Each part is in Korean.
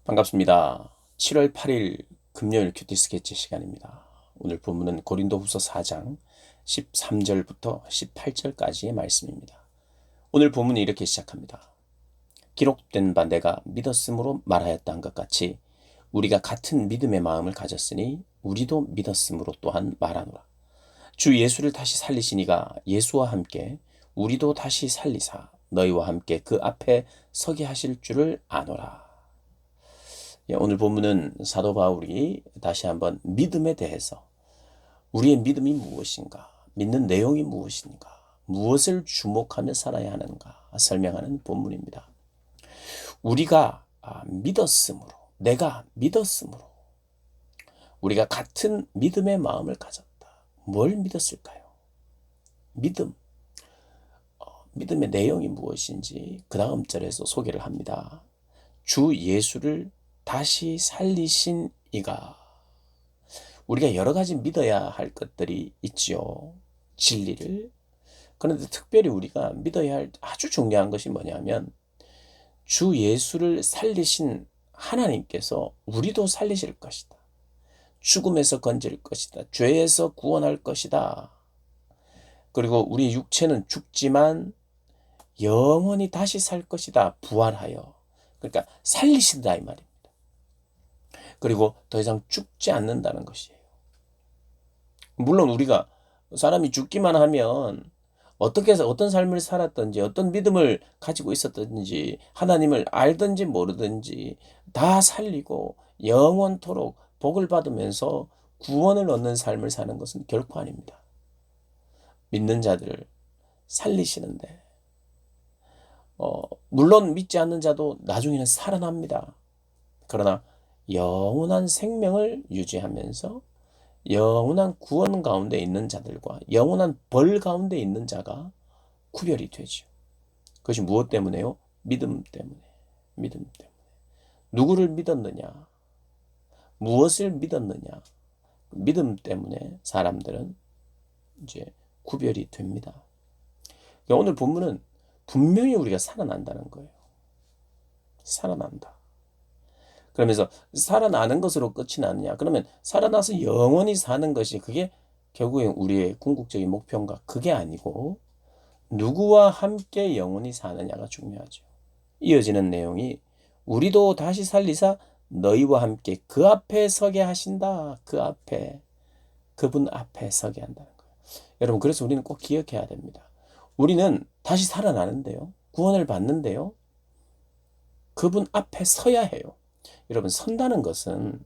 반갑습니다. 7월 8일 금요일 큐티 스케치 시간입니다. 오늘 본문은 고린도후서 4장 13절부터 18절까지의 말씀입니다. 오늘 본문이 이렇게 시작합니다. 기록된 바 내가 믿었으므로 말하였다 한 것 같이 우리가 같은 믿음의 마음을 가졌으니 우리도 믿었으므로 또한 말하노라. 주 예수를 다시 살리시니가 예수와 함께 우리도 다시 살리사 너희와 함께 그 앞에 서게 하실 줄을 아노라. 오늘 본문은 사도 바울이 다시 한번 믿음에 대해서 우리의 믿음이 무엇인가, 믿는 내용이 무엇인가, 무엇을 주목하며 살아야 하는가 설명하는 본문입니다. 우리가 믿었으므로, 내가 믿었으므로 우리가 같은 믿음의 마음을 가졌다. 뭘 믿었을까요? 믿음의 내용이 무엇인지 그 다음 절에서 소개를 합니다. 주 예수를 다시 살리신 이가. 우리가 여러 가지 믿어야 할 것들이 있지요. 진리를. 그런데 특별히 우리가 믿어야 할 아주 중요한 것이 뭐냐면 주 예수를 살리신 하나님께서 우리도 살리실 것이다. 죽음에서 건질 것이다. 죄에서 구원할 것이다. 그리고 우리 육체는 죽지만 영원히 다시 살 것이다. 부활하여. 그러니까 살리신다 이 말입니다. 그리고 더 이상 죽지 않는다는 것이에요. 물론 우리가 사람이 죽기만 하면 어떻게 해서 어떤 삶을 살았든지 어떤 믿음을 가지고 있었든지 하나님을 알든지 모르든지 다 살리고 영원토록 복을 받으면서 구원을 얻는 삶을 사는 것은 결코 아닙니다. 믿는 자들을 살리시는데 물론 믿지 않는 자도 나중에는 살아납니다. 그러나 영원한 생명을 유지하면서 영원한 구원 가운데 있는 자들과 영원한 벌 가운데 있는 자가 구별이 되죠. 그것이 무엇 때문에요? 믿음 때문에. 믿음 때문에. 누구를 믿었느냐? 무엇을 믿었느냐? 믿음 때문에 사람들은 이제 구별이 됩니다. 오늘 본문은 분명히 우리가 살아난다는 거예요. 살아난다. 그러면서 살아나는 것으로 끝이 나느냐? 그러면 살아나서 영원히 사는 것이 그게 결국에 우리의 궁극적인 목표인가? 그게 아니고 누구와 함께 영원히 사느냐가 중요하죠. 이어지는 내용이 우리도 다시 살리사 너희와 함께 그 앞에 서게 하신다. 그 앞에, 그분 앞에 서게 한다는 거예요. 여러분, 그래서 우리는 꼭 기억해야 됩니다. 우리는 다시 살아나는데요. 구원을 받는데요. 그분 앞에 서야 해요. 여러분, 선다는 것은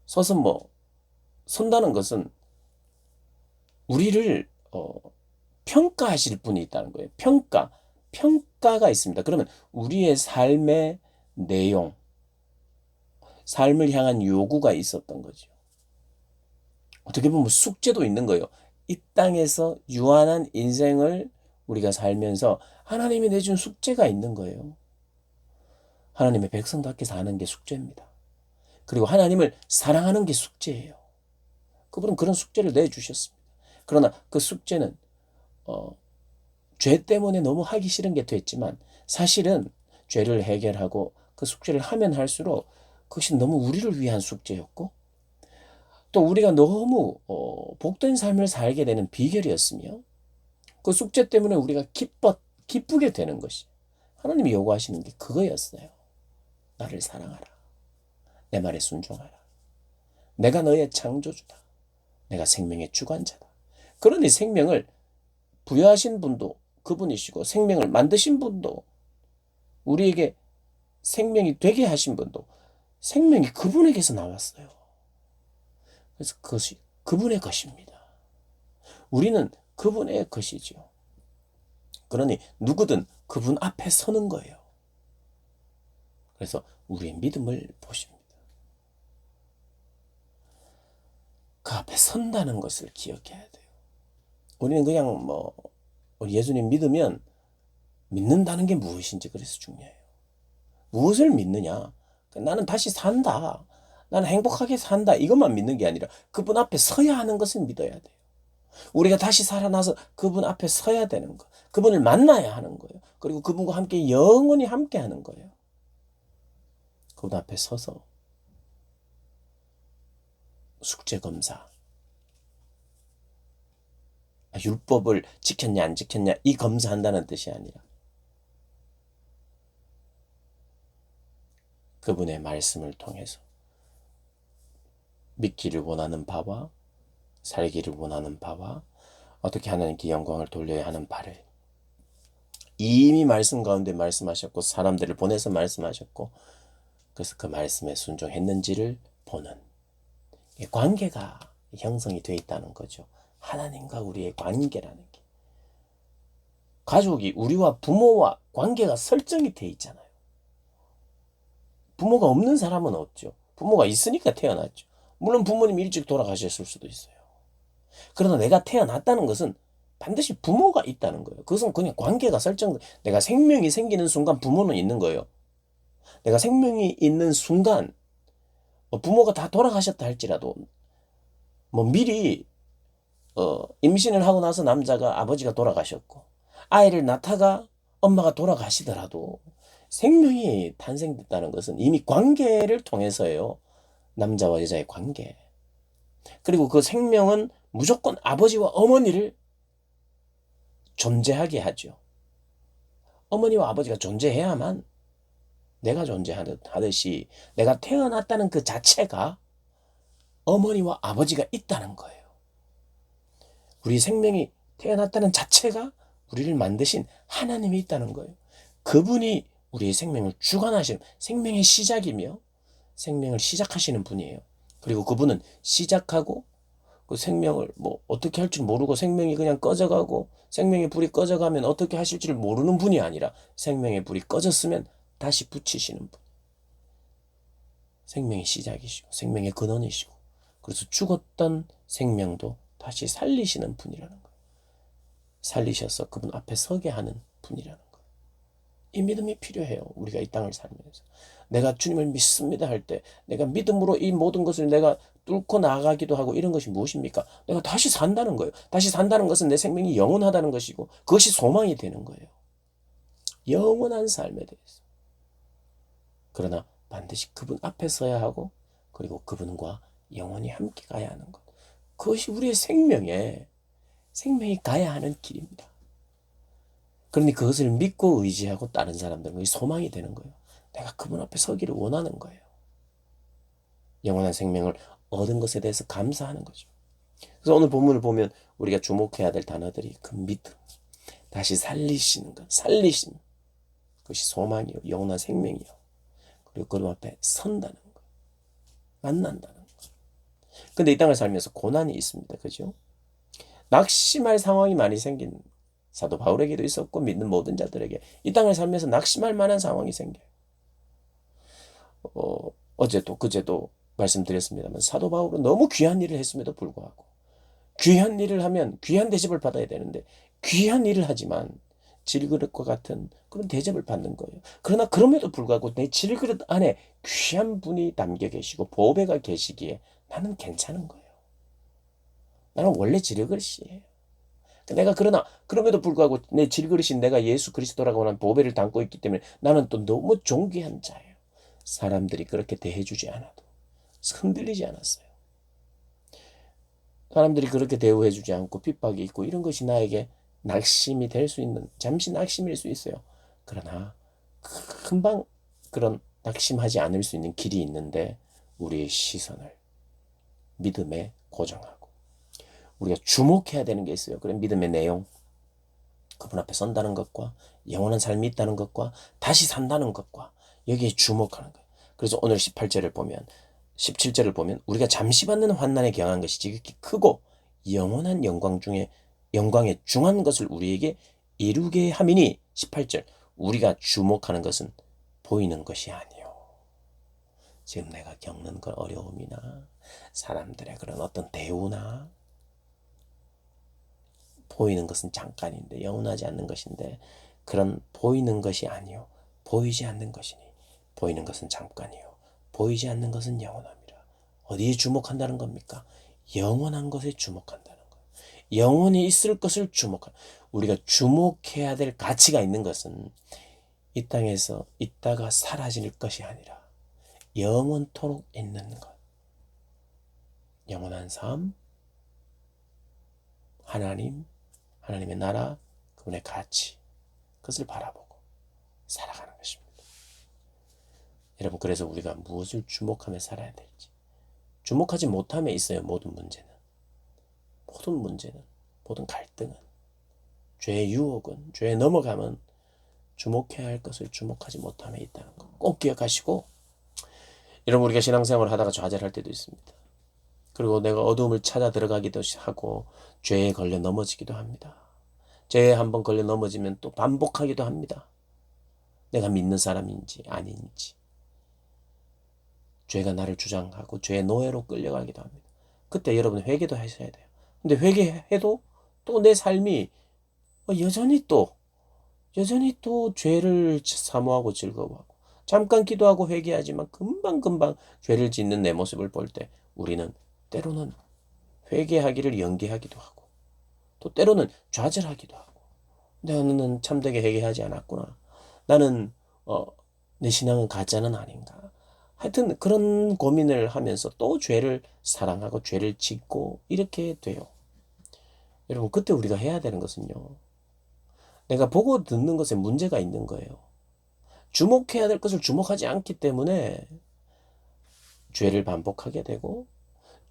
선다는 것은 우리를 평가하실 분이 있다는 거예요. 평가가 있습니다. 그러면 우리의 삶의 내용, 삶을 향한 요구가 있었던 거죠. 어떻게 보면 숙제도 있는 거예요. 이 땅에서 유한한 인생을 우리가 살면서 하나님이 내준 숙제가 있는 거예요. 하나님의 백성답게 사는 게 숙제입니다. 그리고 하나님을 사랑하는 게 숙제예요. 그분은 그런 숙제를 내주셨습니다. 그러나 그 숙제는 죄 때문에 너무 하기 싫은 게 됐지만 사실은 죄를 해결하고 그 숙제를 하면 할수록 그것이 너무 우리를 위한 숙제였고 또 우리가 너무 복된 삶을 살게 되는 비결이었으며 그 숙제 때문에 우리가 기쁘게 되는 것이 하나님이 요구하시는 게 그거였어요. 나를 사랑하라. 내 말에 순종하라. 내가 너의 창조주다. 내가 생명의 주관자다. 그러니 생명을 부여하신 분도 그분이시고 생명을 만드신 분도 우리에게 생명이 되게 하신 분도 생명이 그분에게서 나왔어요. 그래서 그것이 그분의 것입니다. 우리는 그분의 것이죠. 그러니 누구든 그분 앞에 서는 거예요. 그래서 우리의 믿음을 보십니다. 그 앞에 선다는 것을 기억해야 돼요. 우리는 그냥 우리 예수님 믿으면 믿는다는 게 무엇인지 그래서 중요해요. 무엇을 믿느냐? 나는 다시 산다. 나는 행복하게 산다. 이것만 믿는 게 아니라 그분 앞에 서야 하는 것을 믿어야 돼요. 우리가 다시 살아나서 그분 앞에 서야 되는 거. 그분을 만나야 하는 거예요. 그리고 그분과 함께 영원히 함께 하는 거예요. 그분 앞에 서서 숙제검사, 율법을 지켰냐 안 지켰냐 이 검사한다는 뜻이 아니라 그분의 말씀을 통해서 믿기를 원하는 바와 살기를 원하는 바와 어떻게 하나님께 영광을 돌려야 하는 바를 이미 말씀 가운데 말씀하셨고 사람들을 보내서 말씀하셨고 그래서 그 말씀에 순종했는지를 보는 관계가 형성이 되어 있다는 거죠. 하나님과 우리의 관계라는 게. 가족이 우리와 부모와 관계가 설정이 되어 있잖아요. 부모가 없는 사람은 없죠. 부모가 있으니까 태어났죠. 물론 부모님이 일찍 돌아가셨을 수도 있어요. 그러나 내가 태어났다는 것은 반드시 부모가 있다는 거예요. 그것은 그냥 관계가 내가 생명이 생기는 순간 부모는 있는 거예요. 내가 생명이 있는 순간 부모가 다 돌아가셨다 할지라도 미리 임신을 하고 나서 남자가 아버지가 돌아가셨고 아이를 낳다가 엄마가 돌아가시더라도 생명이 탄생됐다는 것은 이미 관계를 통해서예요. 남자와 여자의 관계. 그리고 그 생명은 무조건 아버지와 어머니를 존재하게 하죠. 어머니와 아버지가 존재해야만 내가 존재하듯이 내가 태어났다는 그 자체가 어머니와 아버지가 있다는 거예요. 우리 생명이 태어났다는 자체가 우리를 만드신 하나님이 있다는 거예요. 그분이 우리의 생명을 주관하시는 생명의 시작이며 생명을 시작하시는 분이에요. 그리고 그분은 시작하고 그 생명을 어떻게 할 줄 모르고 생명이 그냥 꺼져가고 생명의 불이 꺼져가면 어떻게 하실 줄 모르는 분이 아니라 생명의 불이 꺼졌으면 다시 붙이시는 분. 생명의 시작이시고 생명의 근원이시고 그래서 죽었던 생명도 다시 살리시는 분이라는 거예요. 살리셔서 그분 앞에 서게 하는 분이라는 거예요. 이 믿음이 필요해요. 우리가 이 땅을 살면서. 내가 주님을 믿습니다 할 때 내가 믿음으로 이 모든 것을 내가 뚫고 나가기도 하고 이런 것이 무엇입니까? 내가 다시 산다는 거예요. 다시 산다는 것은 내 생명이 영원하다는 것이고 그것이 소망이 되는 거예요. 영원한 삶에 대해서. 그러나 반드시 그분 앞에 서야 하고 그리고 그분과 영원히 함께 가야 하는 것. 그것이 우리의 생명이 가야 하는 길입니다. 그러니 그것을 믿고 의지하고 다른 사람들은 그게 소망이 되는 거예요. 내가 그분 앞에 서기를 원하는 거예요. 영원한 생명을 얻은 것에 대해서 감사하는 거죠. 그래서 오늘 본문을 보면 우리가 주목해야 될 단어들이 그 믿음, 다시 살리시는 것, 살리심, 그것이 소망이요, 영원한 생명이요. 그리고 그분 앞에 선다는 것, 만난다는 것. 근데 이 땅을 살면서 고난이 있습니다. 그죠? 낙심할 상황이 많이 생긴 사도 바울에게도 있었고 믿는 모든 자들에게 이 땅을 살면서 낙심할 만한 상황이 생겨요. 어제도 그제도 말씀드렸습니다만 사도 바울은 너무 귀한 일을 했음에도 불구하고 귀한 일을 하면 귀한 대접을 받아야 되는데 귀한 일을 하지만 질그릇과 같은 그런 대접을 받는 거예요. 그러나 그럼에도 불구하고 내 질그릇 안에 귀한 분이 담겨 계시고 보배가 계시기에 나는 괜찮은 거예요. 나는 원래 질그릇이에요. 내가 그러나 그럼에도 불구하고 내 질그릇인 내가 예수 그리스도라고 하는 보배를 담고 있기 때문에 나는 또 너무 존귀한 자예요. 사람들이 그렇게 대해주지 않아도 흔들리지 않았어요. 사람들이 그렇게 대우해주지 않고 핍박이 있고 이런 것이 나에게 낙심이 될 수 있는 잠시 낙심일 수 있어요. 그러나 금방 그런 낙심하지 않을 수 있는 길이 있는데 우리의 시선을 믿음에 고정하고 우리가 주목해야 되는 게 있어요. 그런 믿음의 내용, 그분 앞에 선다는 것과 영원한 삶이 있다는 것과 다시 산다는 것과 여기에 주목하는 거예요. 그래서 오늘 18절을 보면 17절을 보면 우리가 잠시 받는 환난에 경한 것이 지극히 크고 영원한 영광에 중한 것을 우리에게 이루게 함이니 18절 우리가 주목하는 것은 보이는 것이 아니요. 지금 내가 겪는 그 어려움이나 사람들의 그런 어떤 대우나 보이는 것은 잠깐인데 영원하지 않는 것인데 그런 보이는 것이 아니요. 보이지 않는 것이니 보이는 것은 잠깐이요. 보이지 않는 것은 영원함이라. 어디에 주목한다는 겁니까? 영원한 것에 주목한다는 거예요. 영원히 있을 것을 우리가 주목해야 될 가치가 있는 것은 이 땅에서 있다가 사라질 것이 아니라 영원토록 있는 것. 영원한 삶, 하나님, 하나님의 나라, 그분의 가치, 그것을 바라보고 살아가는 것입니다. 여러분, 그래서 우리가 무엇을 주목하며 살아야 될지. 주목하지 못함에 있어요. 모든 문제는, 모든 갈등은, 죄의 유혹은, 죄에 넘어가면 주목해야 할 것을 주목하지 못함에 있다는 거 꼭 기억하시고, 여러분, 우리가 신앙생활을 하다가 좌절할 때도 있습니다. 그리고 내가 어둠을 찾아 들어가기도 하고 죄에 걸려 넘어지기도 합니다. 죄에 한번 걸려 넘어지면 또 반복하기도 합니다. 내가 믿는 사람인지 아닌지. 죄가 나를 주장하고 죄의 노예로 끌려가기도 합니다. 그때 여러분 회개도 하셔야 돼요. 근데 회개해도 또 내 삶이 여전히 또 죄를 사모하고 즐거워하고, 잠깐 기도하고 회개하지만 금방금방 죄를 짓는 내 모습을 볼 때 우리는 때로는 회개하기를 연기하기도 하고, 또 때로는 좌절하기도 하고, 나는 참되게 회개하지 않았구나. 나는 내 신앙은 가짜는 아닌가. 하여튼 그런 고민을 하면서 또 죄를 사랑하고 죄를 짓고 이렇게 돼요. 여러분, 그때 우리가 해야 되는 것은요, 내가 보고 듣는 것에 문제가 있는 거예요. 주목해야 될 것을 주목하지 않기 때문에 죄를 반복하게 되고,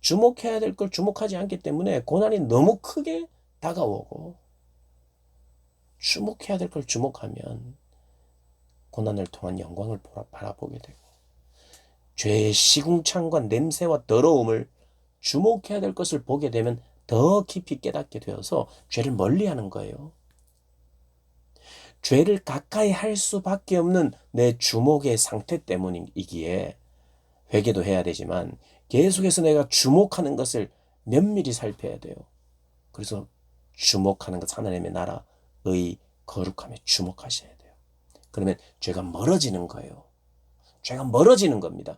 주목해야 될 걸 주목하지 않기 때문에 고난이 너무 크게 다가오고, 주목해야 될 걸 주목하면 고난을 통한 영광을 바라보게 되고, 죄의 시궁창과 냄새와 더러움을 주목해야 될 것을 보게 되면 더 깊이 깨닫게 되어서 죄를 멀리하는 거예요. 죄를 가까이 할 수밖에 없는 내 주목의 상태 때문이기에 회개도 해야 되지만 계속해서 내가 주목하는 것을 면밀히 살펴야 돼요. 그래서 주목하는 것, 하나님의 나라, 의, 거룩함에 주목하셔야 돼요. 그러면 죄가 멀어지는 거예요. 죄가 멀어지는 겁니다.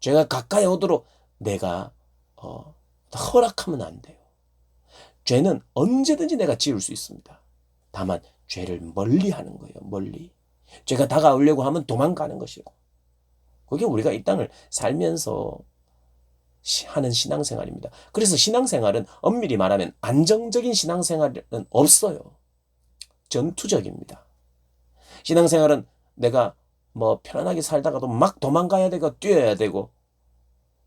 죄가 가까이 오도록 내가 허락하면 안 돼요. 죄는 언제든지 내가 지을 수 있습니다. 다만 죄를 멀리 하는 거예요. 멀리. 죄가 다가오려고 하면 도망가는 것이고, 그게 우리가 이 땅을 살면서 하는 신앙생활입니다. 그래서 신앙생활은 엄밀히 말하면 안정적인 신앙생활은 없어요. 전투적입니다. 신앙생활은 내가 편안하게 살다가도 막 도망가야 되고 뛰어야 되고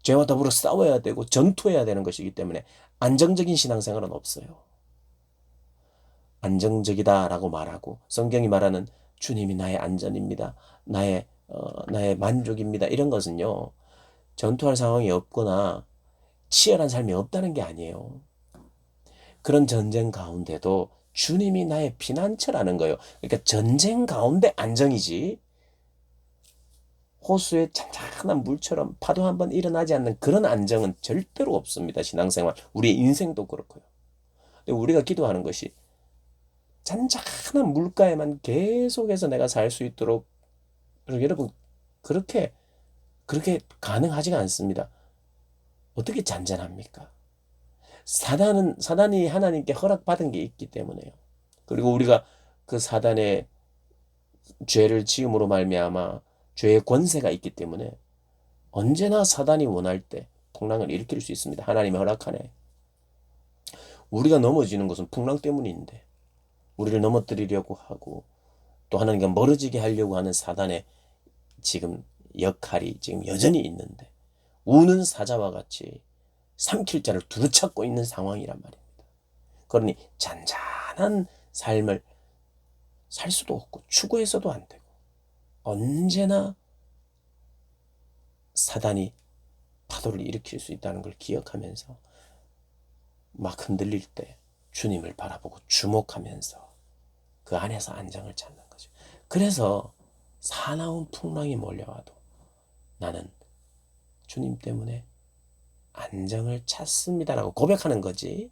죄와 더불어 싸워야 되고 전투해야 되는 것이기 때문에 안정적인 신앙생활은 없어요. 안정적이다라고 말하고 성경이 말하는 주님이 나의 안전입니다. 나의 만족입니다. 이런 것은요, 전투할 상황이 없거나 치열한 삶이 없다는 게 아니에요. 그런 전쟁 가운데도 주님이 나의 피난처라는 거예요. 그러니까 전쟁 가운데 안정이지, 호수의 잔잔한 물처럼 파도 한번 일어나지 않는 그런 안정은 절대로 없습니다. 신앙생활, 우리의 인생도 그렇고요. 근데 우리가 기도하는 것이 잔잔한 물가에만 계속해서 내가 살 수 있도록, 그리고 여러분, 그렇게 가능하지가 않습니다. 어떻게 잔잔합니까? 사단이 하나님께 허락받은 게 있기 때문에요. 그리고 우리가 그 사단의 죄를 지음으로 말미암아 죄의 권세가 있기 때문에 언제나 사단이 원할 때 풍랑을 일으킬 수 있습니다. 하나님의 허락하네. 우리가 넘어지는 것은 풍랑 때문인데, 우리를 넘어뜨리려고 하고 또 하나님과 멀어지게 하려고 하는 사단의 지금 역할이 지금 여전히 있는데, 우는 사자와 같이 삼킬 자를 두루찾고 있는 상황이란 말입니다. 그러니 잔잔한 삶을 살 수도 없고 추구해서도 안 되고, 언제나 사단이 파도를 일으킬 수 있다는 걸 기억하면서 막 흔들릴 때 주님을 바라보고 주목하면서 그 안에서 안정을 찾는 거죠. 그래서 사나운 풍랑이 몰려와도 나는 주님 때문에 안정을 찾습니다라고 고백하는 거지.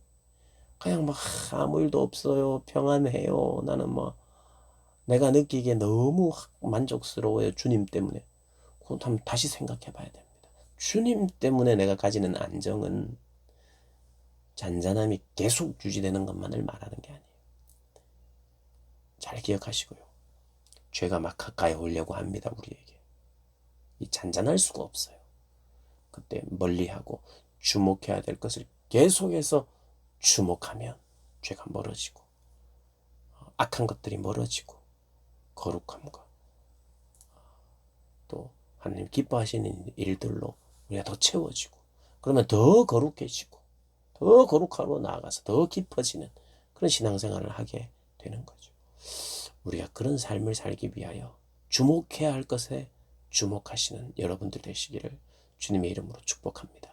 그냥 막 아무 일도 없어요, 평안해요, 나는 내가 느끼기에 너무 만족스러워요, 주님 때문에. 그건 한번 다시 생각해 봐야 됩니다. 주님 때문에 내가 가지는 안정은 잔잔함이 계속 유지되는 것만을 말하는 게 아니에요. 잘 기억하시고요. 죄가 막 가까이 오려고 합니다, 우리에게. 잔잔할 수가 없어요. 그때 멀리하고 주목해야 될 것을 계속해서 주목하면 죄가 멀어지고 악한 것들이 멀어지고 거룩함과 또 하나님 기뻐하시는 일들로 우리가 더 채워지고 그러면 더 거룩해지고 더 거룩하로 나아가서 더 깊어지는 그런 신앙생활을 하게 되는 거죠. 우리가 그런 삶을 살기 위하여 주목해야 할 것에 주목하시는 여러분들 되시기를 주님의 이름으로 축복합니다.